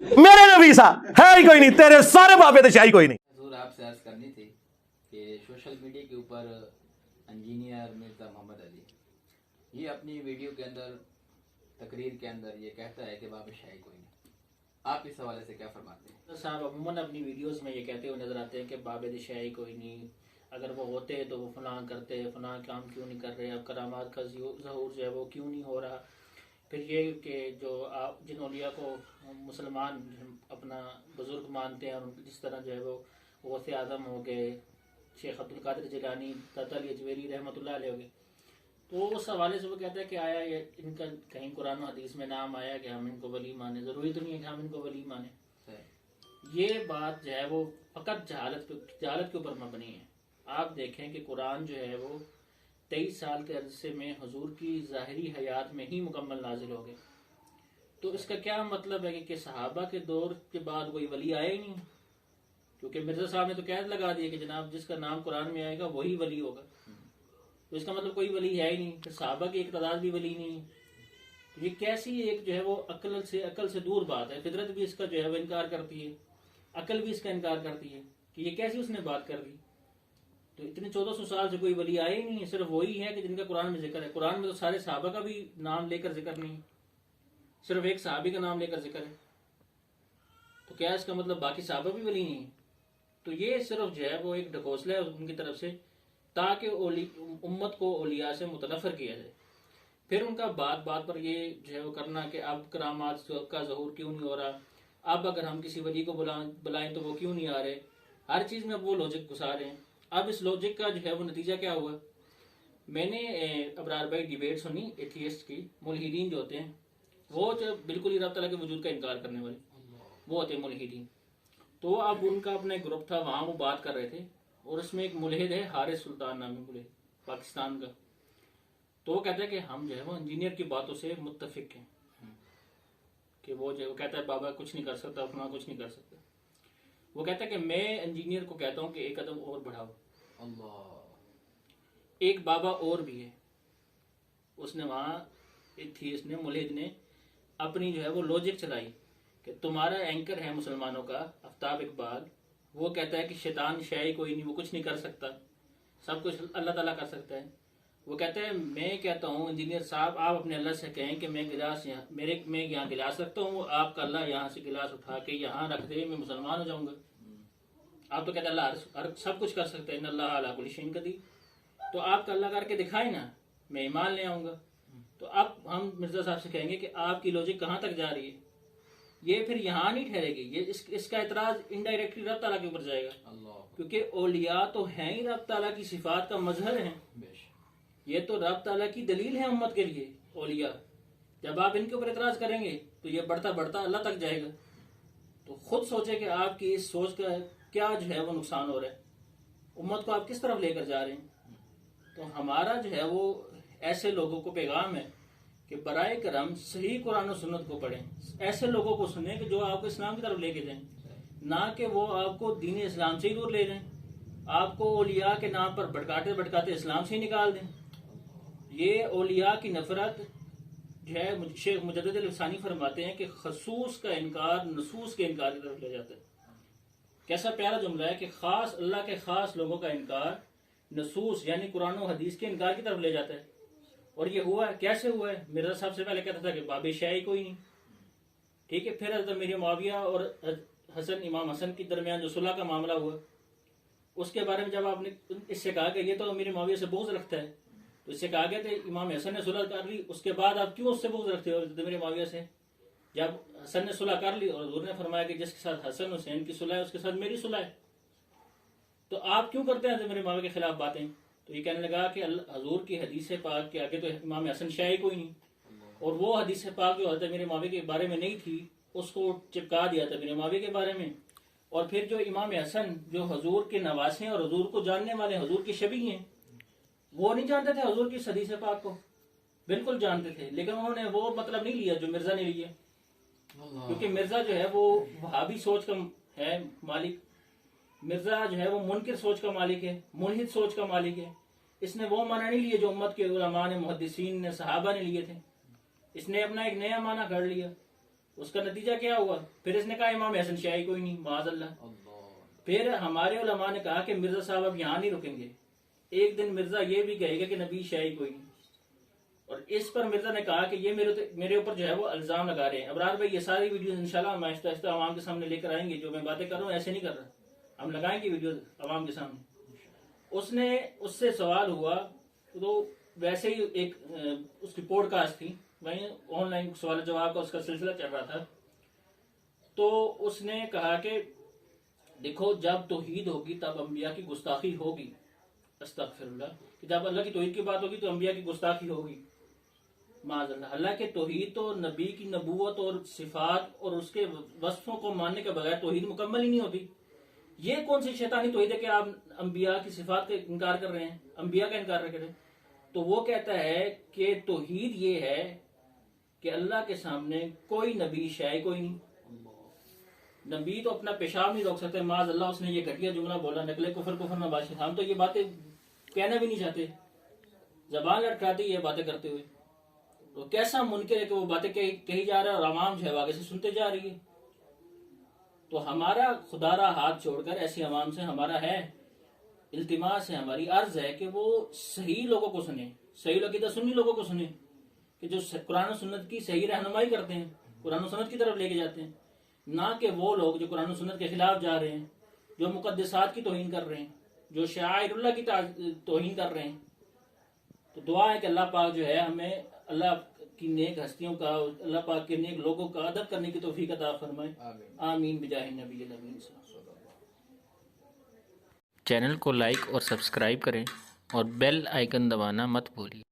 میرے نبی سا ہے ہی کوئی نہیں، تیرے سارے بابے تو شاہی کوئی نہیں۔ حضور آپ سے عرض کرنی تھی کہ سوشل میڈیا کے اوپر انجینئر مرزا محمد علی یہ اپنی ویڈیو کے اندر تقریر کے اندر یہ کہتا ہے کہ باب شاہی کوئی نہیں، آپ اس حوالے سے کیا فرماتے ہیں؟ صاحب عموماً اپنی ویڈیوز میں یہ کہتے ہوئے نظر آتے ہیں کہ باب شاہی کوئی نہیں، اگر وہ ہوتے تو وہ فلاں کرتے، فلاں کام کیوں نہیں کر رہے، اب کرامات کا ظہور جو ہے وہ کیوں نہیں ہو رہا۔ پھر یہ کہ جو آپ جن اولیاء کو مسلمان اپنا بزرگ مانتے ہیں اور جس طرح جو ہے وہ غوث اعظم ہو گئے، شیخ عبد القادر جیلانی، داتا علی اجویری رحمۃ اللہ علیہ ہو گئے، تو اس حوالے سے وہ کہتا ہے کہ آیا یہ ان کا کہیں قرآن و حدیث میں نام آیا کہ ہم ان کو ولی مانیں؟ ضروری تو نہیں ہے کہ ہم ان کو ولی مانیں۔ یہ بات جو ہے وہ فقط جہالت کے اوپر مبنی ہے۔ آپ دیکھیں کہ قرآن جو ہے وہ 23 سال کے عرصے میں حضور کی ظاہری حیات میں ہی مکمل نازل ہو گئے، تو اس کا کیا مطلب ہے کہ صحابہ کے دور کے بعد کوئی ولی آیا ہی نہیں؟ کیونکہ مرزا صاحب نے تو قید لگا دی کہ جناب جس کا نام قرآن میں آئے گا وہی ولی ہوگا، تو اس کا مطلب کوئی ولی ہے ہی نہیں، پھر صحابہ کی ایک تعداد بھی ولی نہیں ہے۔ یہ کیسی ایک جو ہے وہ عقل سے دور بات ہے۔ فطرت بھی اس کا جو ہے وہ انکار کرتی ہے، عقل بھی اس کا انکار کرتی ہے کہ یہ کیسی اس نے بات کر دی۔ تو اتنے 1400 سال سے کوئی ولی آئے ہی نہیں ہے، صرف وہی ہے کہ جن کا قرآن میں ذکر ہے۔ قرآن میں تو سارے صحابہ کا بھی نام لے کر ذکر نہیں، صرف ایک صحابی کا نام لے کر ذکر ہے، تو کیا اس کا مطلب باقی صحابہ بھی ولی نہیں ہے؟ تو یہ صرف جو ہے وہ ایک ڈھکوسلا ہے ان کی طرف سے تاکہ امت کو اولیاء سے متنفر کیا جائے۔ پھر ان کا بات بات پر یہ جو ہے وہ کرنا کہ اب کرامات کا ظہور کیوں نہیں ہو رہا، اب اگر ہم کسی ولی کو بلائیں تو وہ کیوں نہیں آ رہے، ہر چیز میں اب وہ لوجک گھسا رہے ہیں۔ اب اس لوجک کا جو ہے وہ نتیجہ کیا ہوا؟ میں نے ابرار بھائی ڈیبیٹ سنی ایتھیسٹ کی، ملحدین جو ہوتے ہیں وہ جو بالکل ہی رب تعالیٰ کے وجود کا انکار کرنے والے وہ ہوتے ہیں ملحدین، تو اب ان کا اپنا ایک گروپ تھا، وہاں وہ بات کر رہے تھے، اور اس میں ایک ملحد ہے حارث سلطان نامی ملحد پاکستان کا، تو وہ کہتا ہے کہ ہم جو ہے وہ انجینئر کی باتوں سے متفق ہیں کہ وہ جو کہتا ہے بابا کچھ نہیں کر سکتا، فلاں کچھ نہیں کر سکتا۔ وہ کہتا ہے کہ میں انجینئر کو کہتا ہوں کہ ایک قدم اور بڑھاؤ، ایک بابا اور بھی ہے۔ اس نے وہاں ایتھیسٹ نے ملحد نے اپنی جو ہے وہ لوجک چلائی کہ تمہارا اینکر ہے مسلمانوں کا آفتاب اقبال، وہ کہتا ہے کہ شیطان شاہی کوئی نہیں، وہ کچھ نہیں کر سکتا، سب کچھ اللہ تعالیٰ کر سکتا ہے۔ وہ کہتا ہے میں کہتا ہوں انجینئر صاحب آپ اپنے اللہ سے کہیں کہ میں یہاں گلاس رکھتا ہوں، آپ کا اللہ یہاں سے گلاس اٹھا کے یہاں رکھ دے، میں مسلمان ہو جاؤں گا۔ آپ تو کہتے ہیں اللہ سب کچھ کر سکتا ہے، ان اللہ علی کل شیء قدیر، تو آپ کا اللہ کر کے دکھائے نا، میں ایمان لے آؤں گا۔ تو اب ہم مرزا صاحب سے کہیں گے کہ آپ کی لوجک کہاں تک جا رہی ہے؟ یہ پھر یہاں نہیں ٹھہرے گی، یہ اس کا اعتراض انڈائریکٹلی رب تعالیٰ کے اوپر جائے گا، کیونکہ اولیاء تو ہیں ہی رب تعالیٰ کی صفات کا مظہر ہیں، یہ تو رب تعالیٰ کی دلیل ہے امت کے لیے اولیاء۔ جب آپ ان کے اوپر اعتراض کریں گے تو یہ بڑھتا بڑھتا اللہ تک جائے گا۔ تو خود سوچیں کہ آپ کی اس سوچ کا کیا جو ہے وہ نقصان ہو رہا ہے، امت کو آپ کس طرف لے کر جا رہے ہیں۔ تو ہمارا جو ہے وہ ایسے لوگوں کو پیغام ہے کہ برائے کرم صحیح قرآن و سنت کو پڑھیں، ایسے لوگوں کو سنیں کہ جو آپ کو اسلام کی طرف لے کے جائیں، نہ کہ وہ آپ کو دین اسلام سے ہی دور لے جائیں، آپ کو اولیاء کے نام پر بھٹکاتے بھٹکاتے اسلام سے ہی نکال دیں۔ یہ اولیاء کی نفرت جو ہے شیخ مجدد الفسانی فرماتے ہیں کہ خصوص کا انکار نصوص کے انکار کی طرف لے جاتا ہے۔ کیسا پیارا جملہ ہے کہ خاص اللہ کے خاص لوگوں کا انکار نصوص یعنی قرآن و حدیث کے انکار کی طرف لے جاتا ہے۔ اور یہ ہوا ہے، کیسے ہوا ہے؟ مرزا صاحب سے پہلے کہتا تھا کہ باب شاہی کوئی نہیں، ٹھیک ہے، پھر حضرت امیر معاویہ اور امام حسن کے درمیان جو صلح کا معاملہ ہوا، اس کے بارے میں جب آپ نے اس سے کہا کہ یہ تو امیر معاویہ سے بغض رکھتا ہے، تو اس سے کہا گیا کہ امام حسن نے صلح کر لی، اس کے بعد آپ کیوں اس سے بغض رکھتے ہو امیر معاویہ سے؟ جب حسن نے صلح کر لی اور حضور نے فرمایا کہ جس کے ساتھ حسن حسین کی صلح ہے اس کے ساتھ میری صلح ہے، تو آپ کیوں کرتے ہیں امیر معاویہ کے خلاف باتیں؟ تو یہ کہنے لگا کہ حضور کی حدیث پاک کے آگے تو امام حسن شاہی کوئی نہیں، اور وہ حدیث پاک جو حضرت امیر معاویہ کے بارے میں نہیں تھی اس کو چپکا دیا تھا امیر معاویہ کے بارے میں۔ اور پھر جو امام حسن جو حضور کے نواسے ہیں اور حضور کو جاننے والے حضور کے شبیہ ہیں، وہ نہیں جانتے تھے حضور کی حدیث پاک کو، بالکل جانتے تھے، لیکن انہوں نے وہ مطلب نہیں لیا جو مرزا نے لیا، کیونکہ مرزا جو ہے وہ وہابی سوچ کا ہے مالک، مرزا جو ہے وہ منکر سوچ کا مالک ہے، ملحد سوچ کا مالک ہے۔ اس نے وہ معنی نہیں لیے جو امت کے علماء نے، محدثین نے، صحابہ نے لیے تھے، اس نے اپنا ایک نیا معنی گھڑ لیا۔ اس کا نتیجہ کیا ہوا؟ پھر اس نے کہا امام حسن شیعی کوئی نہیں، معاذ اللہ۔ اللہ، پھر ہمارے علماء نے کہا کہ مرزا صاحب اب یہاں نہیں رکیں گے، ایک دن مرزا یہ بھی کہے گا کہ نبی شیعی کوئی نہیں۔ اور اس پر مرزا نے کہا کہ یہ میرے اوپر جو ہے وہ الزام لگا رہے ہیں۔ ابرار بھائی یہ ساری ویڈیوز انشاءاللہ ہم آہستہ آہستہ عوام کے سامنے لے کر آئیں گے، جو میں باتیں کر رہا ہوں ایسے نہیں کر رہا، ہم لگائیں گے ویڈیوز عوام کے سامنے۔ اس سے سوال ہوا تو ویسے ہی ایک اس کی پوڈ کاسٹ تھی، وہیں آن لائن سوال جواب کا اس کا سلسلہ چل رہا تھا، تو اس نے کہا کہ دیکھو جب توحید ہوگی تب انبیاء کی گستاخی ہوگی، استغفر اللہ، کہ جب اللہ کی توحید کی بات ہوگی تو انبیاء کی گستاخی ہوگی، معاذ اللہ۔ اللہ کے توحید تو نبی کی نبوت اور صفات اور اس کے وصفوں کو ماننے کے بغیر توحید مکمل ہی نہیں ہوتی۔ یہ کون سی شیطانی توحید ہے کہ آپ انبیاء کی صفات کا انکار کر رہے ہیں، انبیاء کا انکار کر رہے ہیں؟ تو وہ کہتا ہے کہ توحید یہ ہے کہ اللہ کے سامنے کوئی نبی شیعی کوئی نہیں، نبی تو اپنا پیشاب نہیں روک سکتے، معاذ اللہ اس نے یہ گھٹیا جملہ بولا، نقل کفر میں بادشاہ، ہم تو یہ باتیں کہنا بھی نہیں چاہتے، زبان لٹکاتے یہ باتیں کرتے ہوئے، تو کیسا منکر ہے کہ وہ باتیں کہی جا رہا ہے اور عوام جو ہے آگے سے سنتے جا رہی ہے۔ تو ہمارا خدا را ہاتھ چھوڑ کر ایسی عوام سے ہمارا ہے التماس ہے، ہماری عرض ہے کہ وہ صحیح لوگوں کو سنیں، صحیح عقیدہ سنی لوگوں کو سنیں، کہ جو قرآن و سنت کی صحیح رہنمائی کرتے ہیں، قرآن و سنت کی طرف لے کے جاتے ہیں، نہ کہ وہ لوگ جو قرآن و سنت کے خلاف جا رہے ہیں، جو مقدسات کی توہین کر رہے ہیں، جو شعائر اللہ کی توہین کر رہے ہیں۔ تو دعا ہے کہ اللہ پاک جو ہے ہمیں اللہ کی نیک ہستیوں کا، اللہ پاک کے نیک لوگوں کا ادب کرنے کی توفیق عطا فرمائے، آمین بجاہ نبی الامین۔ چینل کو لائک اور سبسکرائب کریں اور بیل آئیکن دبانا مت بھولیے۔